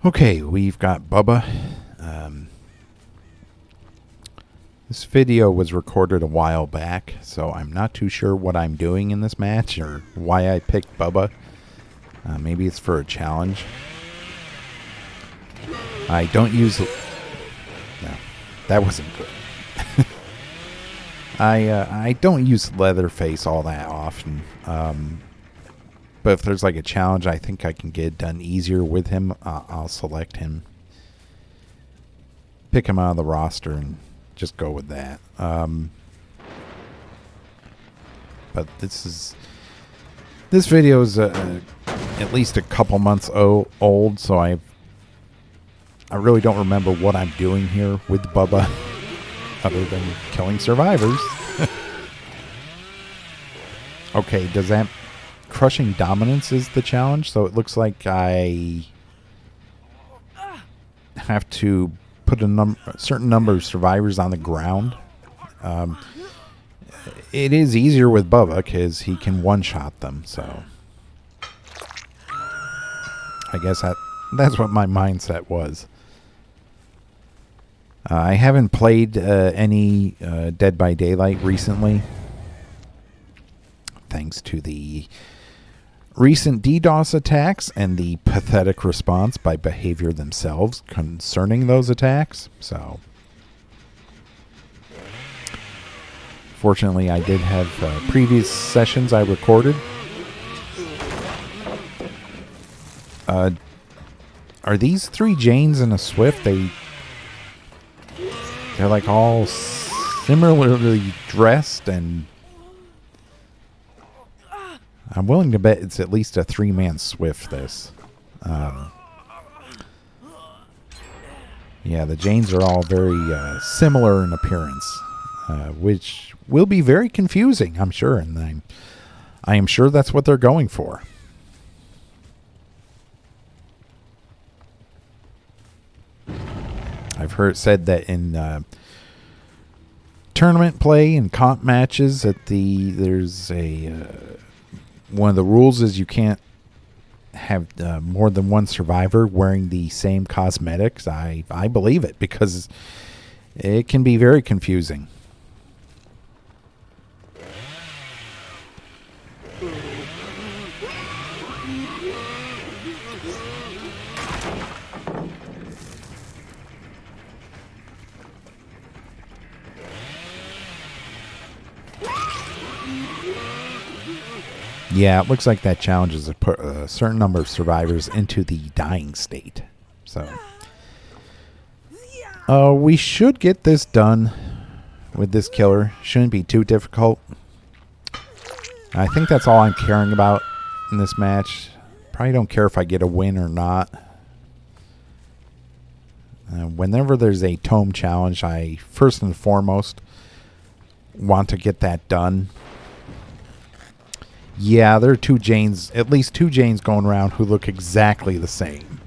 Okay, we've got Bubba. This video was recorded a while back, so I'm not too sure what I'm doing in this match or why I picked Bubba. Maybe it's for a challenge. I don't use... No, that wasn't good. I don't use Leatherface all that often. But if there's like a challenge I think I can get it done easier with him, I'll select him. Pick him out of the roster and just go with that. But this video is at least a couple months old, so I really don't remember what I'm doing here with Bubba other than killing survivors. Okay, does that... Crushing dominance is the challenge, so it looks like I have to put a certain number of survivors on the ground. It is easier with Bubba because he can one-shot them, so I guess that's what my mindset was. I haven't played any Dead by Daylight recently, thanks to the recent DDoS attacks and the pathetic response by Behavior themselves concerning those attacks. So, fortunately, I did have previous sessions I recorded. Are these three Janes and a Swift? They're like all similarly dressed, and I'm willing to bet it's at least a three-man Swift, this. Yeah, the Janes are all very similar in appearance, which will be very confusing, I'm sure, and I am sure that's what they're going for. I've heard it said that in tournament play and comp matches that there's a... one of the rules is you can't have more than one survivor wearing the same cosmetics. I believe it because it can be very confusing. Yeah, it looks like that challenges to put a certain number of survivors into the dying state. So, we should get this done with this killer. Shouldn't be too difficult. I think that's all I'm caring about in this match. Probably don't care if I get a win or not. Whenever there's a tome challenge, I first and foremost want to get that done. Yeah, there are two Janes, at least two Janes going around who look exactly the same.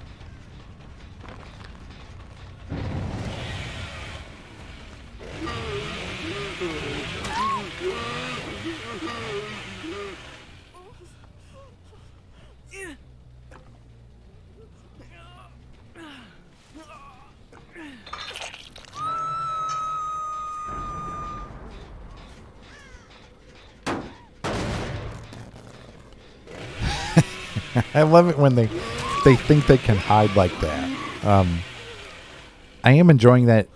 I love it when they think they can hide like that. I am enjoying that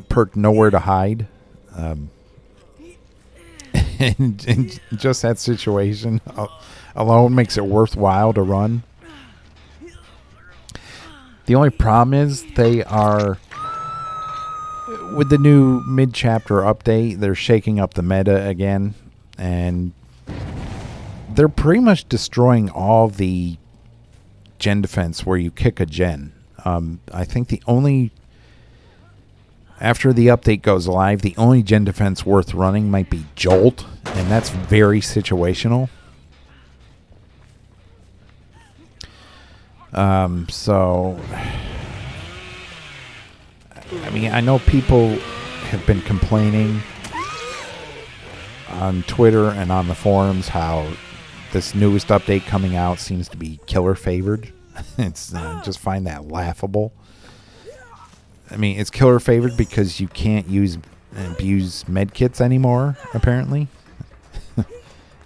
perk, Nowhere to Hide. And just that situation alone makes it worthwhile to run. The only problem is they are, with the new mid-chapter update, they're shaking up the meta again, and they're pretty much destroying all the gen defense where you kick a gen. I think after the update goes live, the only gen defense worth running might be Jolt, and that's very situational. So, I mean, I know people have been complaining on Twitter and on the forums how this newest update coming out seems to be killer favored. It's just find that laughable. I mean, it's killer favored because you can't abuse medkits anymore, apparently.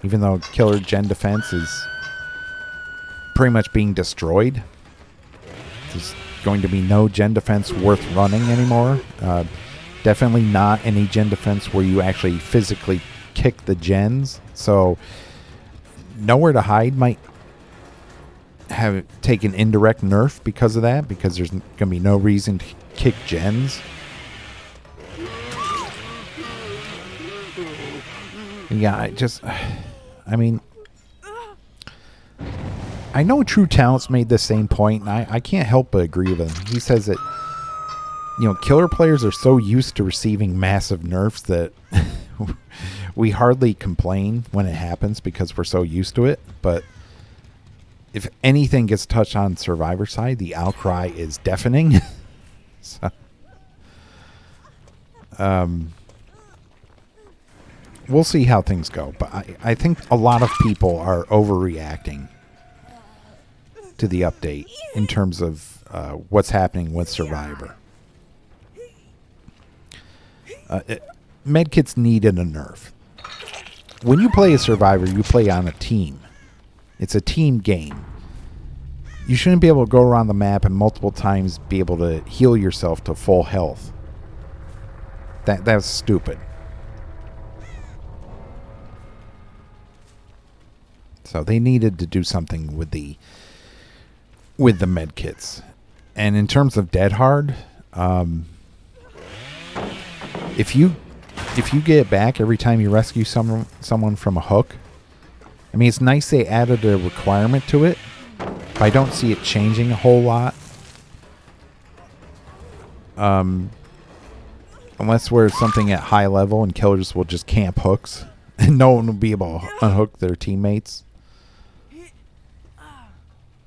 Even though killer gen defense is pretty much being destroyed. There's going to be no gen defense worth running anymore. Definitely not any gen defense where you actually physically kick the gens. So nowhere to hide might have taken indirect nerf because of that, because there's going to be no reason to kick gens. Yeah, I mean, I know True Talents made the same point, and I can't help but agree with him. He says that, killer players are so used to receiving massive nerfs that we hardly complain when it happens because we're so used to it. But if anything gets touched on Survivor side, the outcry is deafening. So, we'll see how things go. But I think a lot of people are overreacting to the update in terms of what's happening with Survivor. Medkits needed a nerf. When you play a Survivor, you play on a team. It's a team game. You shouldn't be able to go around the map and multiple times be able to heal yourself to full health. That's stupid. So they needed to do something with the medkits. And in terms of Dead Hard, if you get it back every time you rescue someone from a hook, I mean, it's nice they added a requirement to it, but I don't see it changing a whole lot. Unless we're something at high level and killers will just camp hooks and no one will be able to unhook their teammates.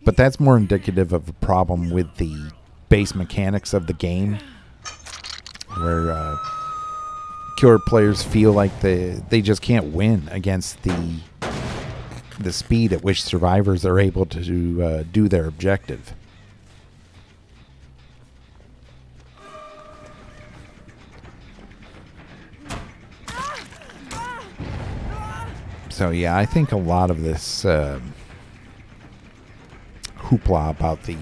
But that's more indicative of a problem with the base mechanics of the game, where killer players feel like they just can't win against the speed at which survivors are able to do their objective. So yeah, I think a lot of this hoopla about the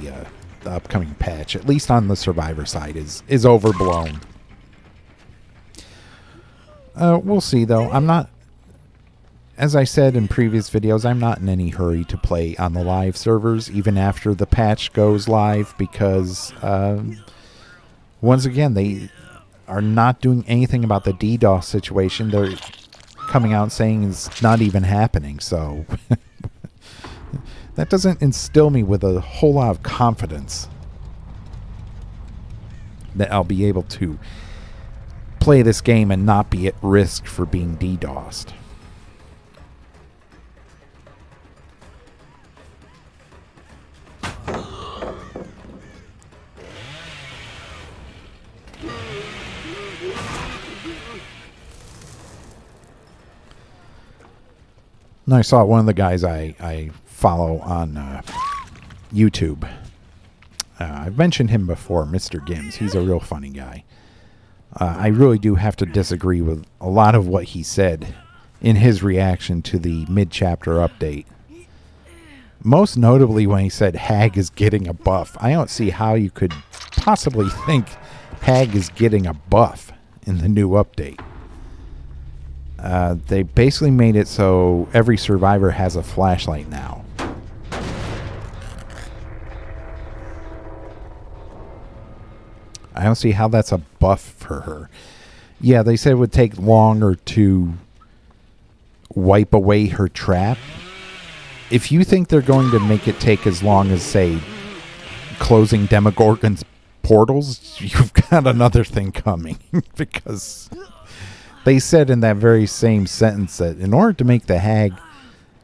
upcoming patch, at least on the Survivor side, is overblown. We'll see, though. I'm not, as I said in previous videos, I'm not in any hurry to play on the live servers, even after the patch goes live, because, once again, they are not doing anything about the DDoS situation. They're coming out saying it's not even happening, so that doesn't instill me with a whole lot of confidence that I'll be able to play this game and not be at risk for being DDoSed. And I saw one of the guys I follow on YouTube. I've mentioned him before, Mr. Gims. He's a real funny guy. I really do have to disagree with a lot of what he said in his reaction to the mid-chapter update. Most notably when he said Hag is getting a buff. I don't see how you could possibly think Hag is getting a buff in the new update. They basically made it so every survivor has a flashlight now. I don't see how that's a buff for her. Yeah, they said it would take longer to wipe away her trap. If you think they're going to make it take as long as, say, closing Demogorgon's portals, you've got another thing coming. Because they said in that very same sentence that in order to make the Hag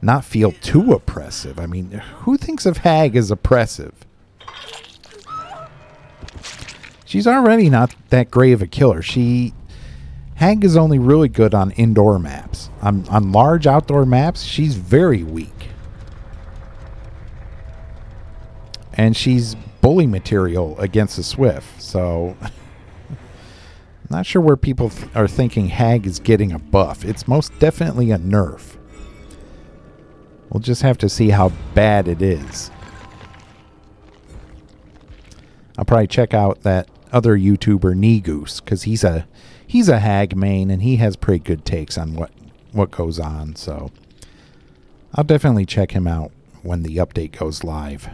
not feel too oppressive, I mean, who thinks of Hag as oppressive? She's already not that great of a killer. Hag is only really good on indoor maps. On large outdoor maps, she's very weak. And she's bully material against the Swift. So, not sure where people are thinking Hag is getting a buff. It's most definitely a nerf. We'll just have to see how bad it is. I'll probably check out that other YouTuber, Negoose, because he's a Hag main, and he has pretty good takes on what goes on. So I'll definitely check him out when the update goes live.